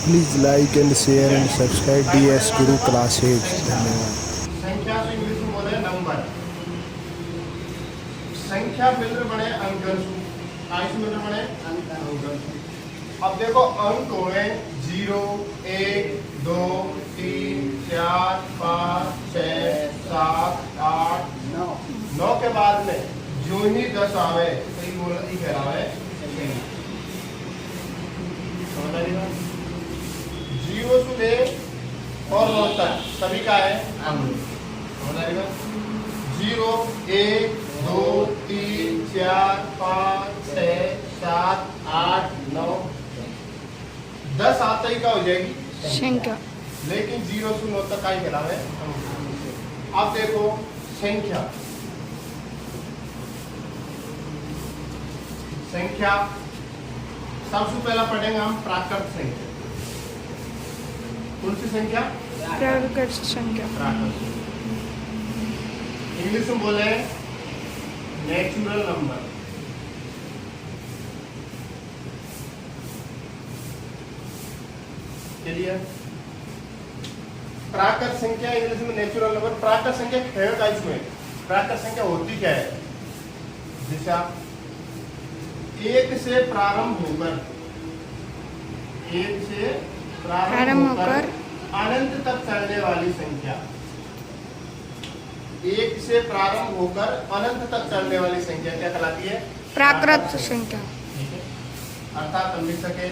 Please like and share and subscribe DS Guru Classes. धन्यवाद। संख्या से इंग्लिश में बोले नंबर। संख्या मिलकर बने अंकन। आइस मिलकर बने अंकन। अब देखो अंक हुए 0, 1, 2, 3, 4, 5, 6, 7, 8, 9 के बाद में जो ही 10 आवे तो ये बोला ये कह रहा है 0 से ले और 9 तक सभी का है अंक। 0, 1, 2, 3, 4, 5, 6, 7, 8, 9, 10 आते ही क्या हो जाएगी संख्या। लेकिन 0 से 9 तक का ही कहलावे अंक। अब देखो संख्या। संख्या सबसे पहला पढ़ेंगे हम प्राकृत संख्या। कौन सी संख्या? प्राकृत संख्या। प्राकृत। इंग्लिश में बोले नेचुरल नंबर। चलिए प्राकृत संख्या इंग्लिश में नेचुरल नंबर। प्राकृत संख्या है का इसमें प्राकृत संख्या होती क्या है? जैसे आप 1 से प्रारंभ होकर 1 से प्रारंभ होकर अनंत तक चलने वाली संख्या। 1 से प्रारंभ होकर अनंत तक चलने वाली संख्या क्या कहलाती है? प्राकृत संख्या। ठीक है, अर्थात हम लिख सके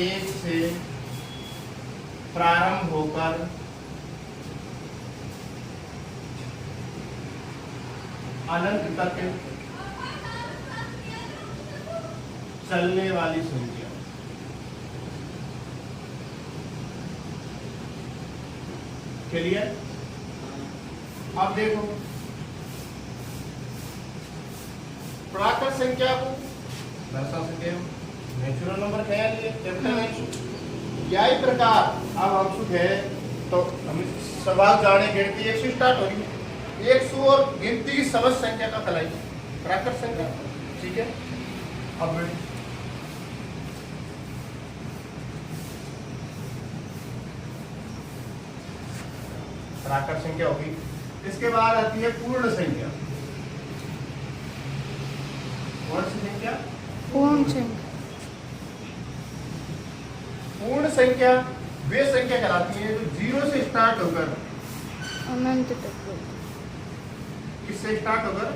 1 से प्रारंभ होकर अनंत तक चलने वाली संख्या। क्लियर? अब देखो प्राकृत संख्या को दर्शा सकते हो नेचुरल नंबर ख्याल लिए कैपिटल एच। यही प्रकार अब हम सुख है तो हम सवाल जाने गिनती 1 से स्टार्ट होगी। 100 और गिनती की समस्त संख्या का फलाई प्राकृत संख्या। ठीक है, अब प्राकृत संख्या होगी। इसके बाद आती है पूर्ण संख्या। कौन सी संख्या? पूर्ण संख्या। पूर्ण संख्या वे संख्या कहलाती है जो 0 से स्टार्ट होकर अनंत तक। किससे स्टार्ट होकर?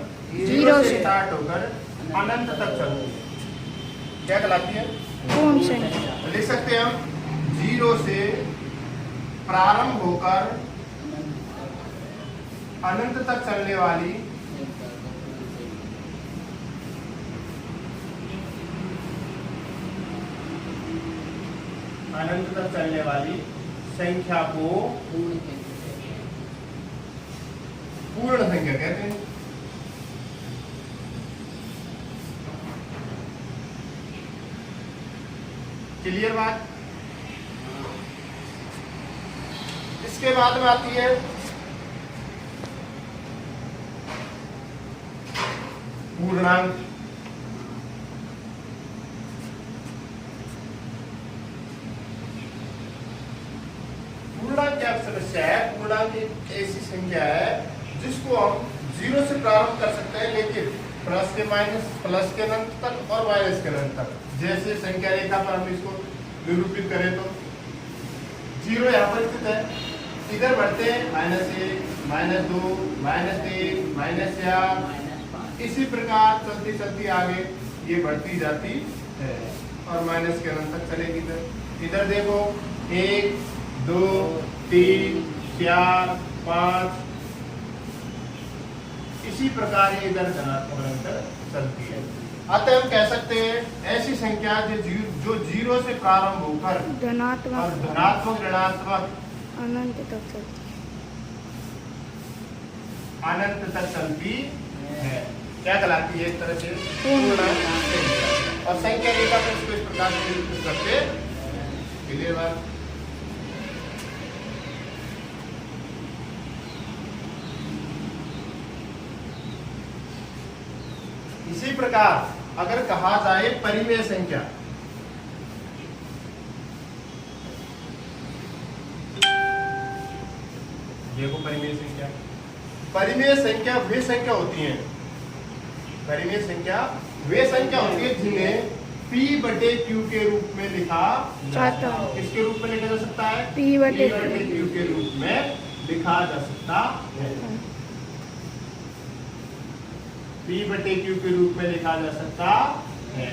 0 से स्टार्ट होकर अनंत तक चलती है। क्या कहलाती है? पूर्ण संख्या। लिख सकते हैं हम 0 से प्रारंभ होकर अनंत तक चलने वाली संख्या को पूर्ण संख्या कहते हैं। क्लियर बात? इसके बाद में आती है पूर्णांक। पूर्णांक क्या समस्या है? पूर्णांक एक ऐसी संख्या है जिसको हम 0 से प्रारंभ कर सकते हैं लेकिन प्लस के माइनस प्लस के अनंत तक और माइनस के अनंत तक। जैसे संख्या रेखा पर हम इसको निरूपित करें तो 0 यहाँ पर स्थित है, इधर बढ़ते हैं -1, -2, -3, -4, इसी प्रकार चलती चलती आगे ये बढ़ती जाती है और माइनस के अनंत तक चलेगी। इधर देखो 1, 2, 3, 4, 5, इसी प्रकार ये इधर धनात्मक निरंतर चलती है। अतः हम कह सकते हैं ऐसी संख्या जो 0 से प्रारंभ होकर धनात्मक और धनात्मक ऋणात्मक अनंत तक चलती अनंत तक चलती है क्या कहलाती है? एक तरह से पूर्ण संख्या। और संख्या रेखा पर इसको इस प्रकार से निरूपित करते हैं। क्लियर बात? इसी प्रकार अगर कहा जाए परिमेय संख्या, देखो परिमेय संख्या, परिमेय संख्या वे संख्या होती है, परिमेय संख्या वे संख्या होती है जिन्हें P बटे Q के रूप में लिखा जाता है। किसके रूप में लिखा जा सकता है? P बटे Q के रूप में लिखा जा सकता है। P बटे Q के रूप में लिखा जा सकता है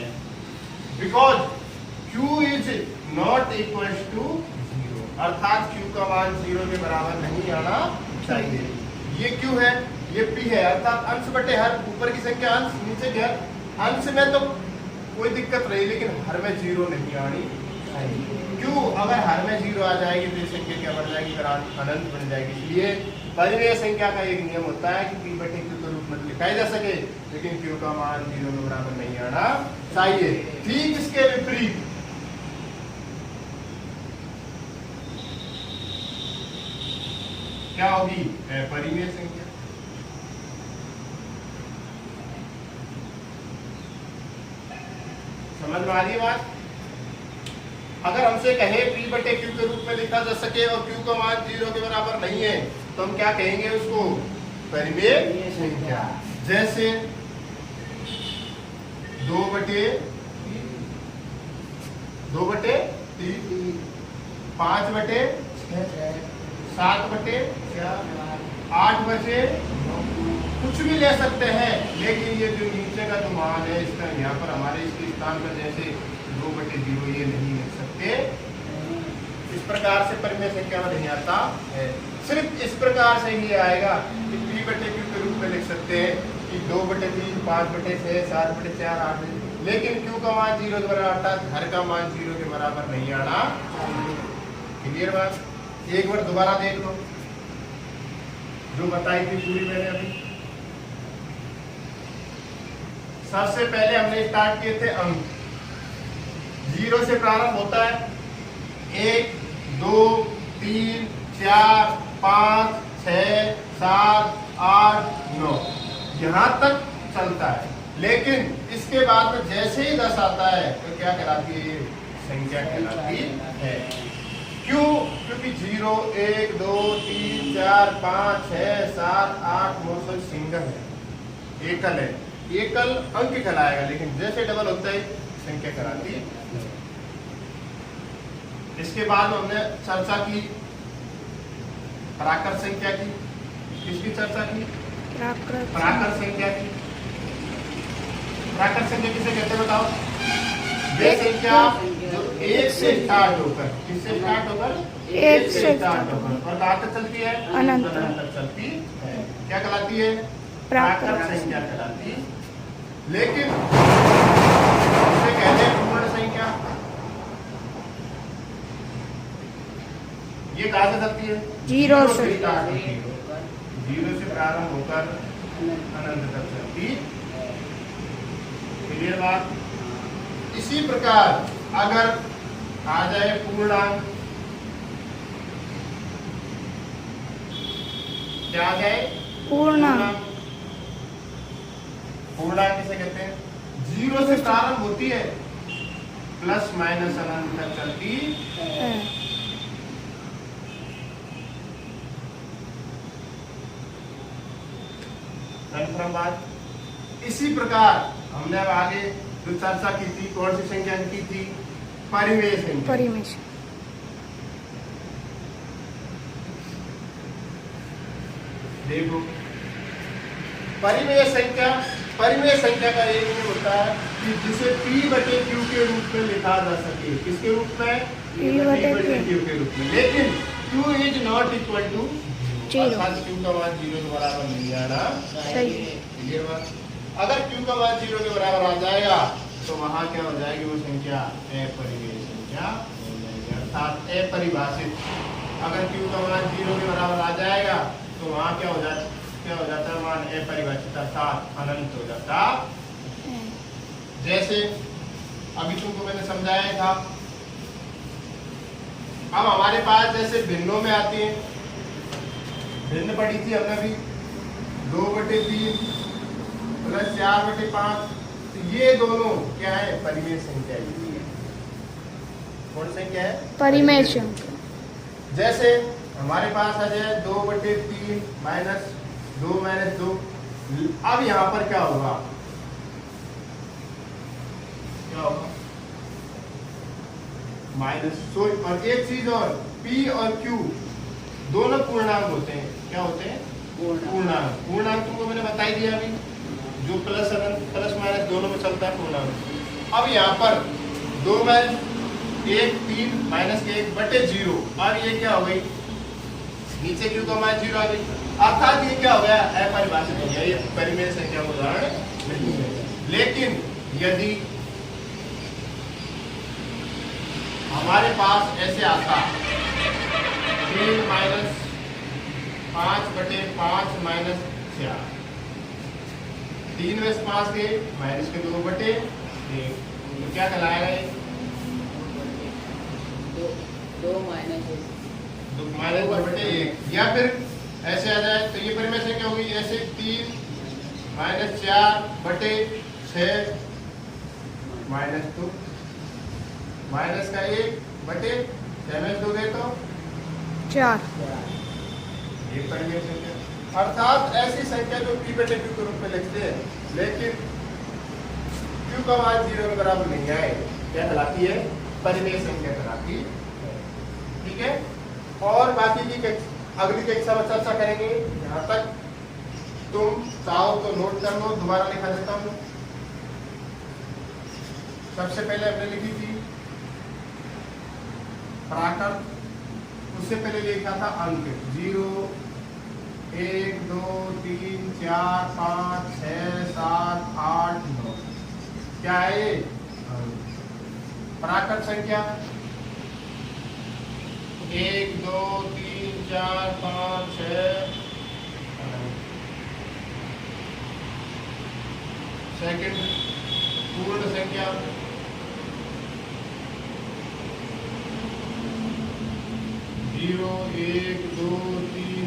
because Q is not equal to 0, अर्थात Q का मान 0 के बराबर नहीं आना चाहिए। ये Q है, ये P है, अर्थात अंश बटे हर, ऊपर की संख्या अंश, नीचे की हर। अंश में तो कोई दिक्कत नहीं, लेकिन हर में 0 नहीं आनी चाहिए। क्यों? अगर हर में 0 आ जाएगी तो ये संख्या क्या बन जाएगी? फिर अनंत बन जाएगी। इसलिए परिमेय संख्या का एक नियम होता है कि P बटे Q के रूप में लिखाई जा सके, लेकिन Q का मान 0 के बराबर नहीं आना चाहिए। ठीक इसके विपरीत क्या होगी? परिमेय संख्या। समझ में आ रही है बात? अगर हमसे कहे P बटे Q के रूप में लिखा जा सके और Q का मान 0 के बराबर नहीं है, तो हम क्या कहेंगे उसको? परिमेय संख्या। जैसे 2 बटे 3, 5 बटे 7 बटे 8 बटे, कुछ भी ले सकते हैं, लेकिन ये जो नीचे का जो मान है इसका यहाँ पर हमारे इसके स्थान पर जैसे 2 बटे 0 ये नहीं लिख सकते। इस प्रकार से परिमेय संख्या में नहीं आता है। सिर्फ इस प्रकार से ही आएगा कि P बटे Q के रूप में लिख सकते हैं कि 2 बटे 3, 5 बटे 6, 7 बटे 4, 8 बटे, लेकिन Q का मान 0 के बराबर, अर्थात हर का मान 0 के बराबर नहीं आना। क्लियर बात? एक बार दोबारा देख लो जो बताई थी पूरी मैंने अभी। सबसे पहले हमने स्टार्ट किए थे अंक, 0 से प्रारंभ होता है, 1, 2, 3, 4, 5, 6, 7, 8, 9 यहाँ तक चलता है। लेकिन इसके बाद में जैसे ही 10 आता है तो क्या कहलाती है? संख्या कहलाती है। क्यों? क्योंकि 0, 1, 2, 3, 4, 5, 6, 7, 8, 9 सब सिंगल है, एकल है, एकल अंक कहलाएगा, लेकिन जैसे डबल होता है संख्या कहलाती है। इसके बाद हमने चर्चा की प्राकृत संख्या की। किसकी चर्चा की? प्राकृत संख्या की। प्राकृत संख्या किसे कहते हैं बताओ? वे संख्या जो 1 से स्टार्ट होकर, किससे स्टार्ट होकर? 1 से स्टार्ट होकर और कहाँ तक चलती है? अनंत तक चलती है। क्या कहलाती है? प्राकृत संख्या कहलाती है। लेकिन इसे कहते हैं पूर्ण संख्या। ये कहाँ से चलती है? 0 से। 0 से प्रारंभ होकर अनंत तक चलती है। क्लियर बात? इसी प्रकार अगर आ जाए पूर्णांक, क्या आ जाए? पूर्णांक। पूर्णांक किसे कहते हैं? 0 से प्रारंभ होती है, प्लस माइनस अनंत तक चलती है। कन्फर्म बात? इसी प्रकार हमने अब आगे जो चर्चा की थी, कौन सी संख्या की थी? परिमेय संख्या। परिमेय। देखो परिमेय संख्या, परिमेय संख्या का एक नियम होता है कि जिसे P बटे Q के रूप में लिखा जा सके। किसके रूप में? P बटे Q के रूप में। लेकिन Q is not equal to 0, Q का मान 0 के बराबर नहीं आना सही। ये बात, अगर Q का मान 0 के बराबर आ जाएगा तो वहां क्या हो जाएगी? वो संख्या अपरिमेय संख्या हो जाएगी, अर्थात अपरिभाषित। अगर Q का मान 0 के बराबर आ जाएगा तो वहां क्या हो जाता है? मान अपरिभाषित, अर्थात अनंत हो जाता। जैसे अभी तुमको मैंने समझाया था, अब हमारे पास जैसे भिन्नों में आती है, भिन्न पढ़ी थी हमने भी, 2 बटे 3 प्लस 4 बटे 5, तो ये दोनों क्या है? परिमेय संख्या है। कौन संख्या है? परिमेय संख्या। जैसे हमारे पास आ जाए 2/3 माइनस 2 माइनस 2। अब यहाँ पर क्या होगा, माइनस। सो और एक चीज और, P और Q दोनों पूर्णांक होते हैं। क्या होते हैं? पूर्णांक। पूर्णांक तुमको मैंने बता ही दिया अभी, जो प्लस अनंत प्लस माइनस दोनों में चलता है पूर्णांक। अब यहाँ पर 2 माइनस 1 3 माइनस 1/0। अब ये क्या हो गई, नीचे क्यू का मान 0 आ गई, अर्थात ये क्या हो गया, अपरिभाषित हो गया, ये परिमेय संख्या का उदाहरण नहीं है। लेकिन यदि हमारे पास ऐसे आता 3 माइनस 5/5 माइनस 4, 3 में 5 के माइनस के 2/1, तो क्या कहलाएगा ये? 2 माइनस 2/1। या फिर ऐसे आ जाए तो ये परिमेय संख्या होगी ऐसे 3 माइनस 4/6 माइनस 2 माइनस का 1/6 में दोगे तो 4। ये परिमेय संख्या। अर्थात ऐसी संख्या जो P/Q के रूप में लिखते हैं, लेकिन Q का मान 0 के बराबर नहीं आए, क्या कहलाती है? परिमेय संख्या कहलाती है। ठीक है, और बाकी की अगली कक्षा में चर्चा करेंगे। यहाँ तक तुम चाहो तो नोट कर लो, दोबारा लिखा देता हूँ। सबसे पहले हमने लिखी थी प्राकृत, उससे पहले लिखा था अंक 0 1 2 3 4 5 6 7 8 9। क्या है ये? प्राकृत संख्या 1 2 3 4 5 6। सेकंड पूर्ण संख्या 0 1 2 3।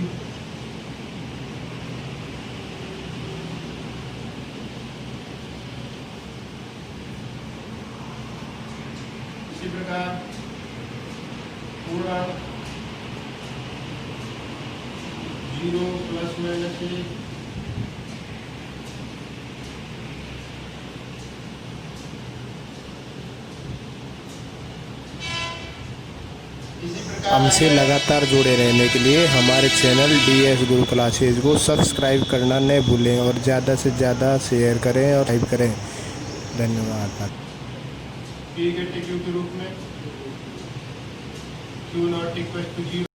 इसी प्रकार पूर्णांक 0 प्लस माइनस 1। हमसे लगातार जुड़े रहने के लिए हमारे चैनल DS गुरु क्लासेज को सब्सक्राइब करना न भूलें और ज़्यादा से ज़्यादा शेयर करें और टाइप करें। धन्यवाद। P के रूप में Q नॉट इक्वल टू 0।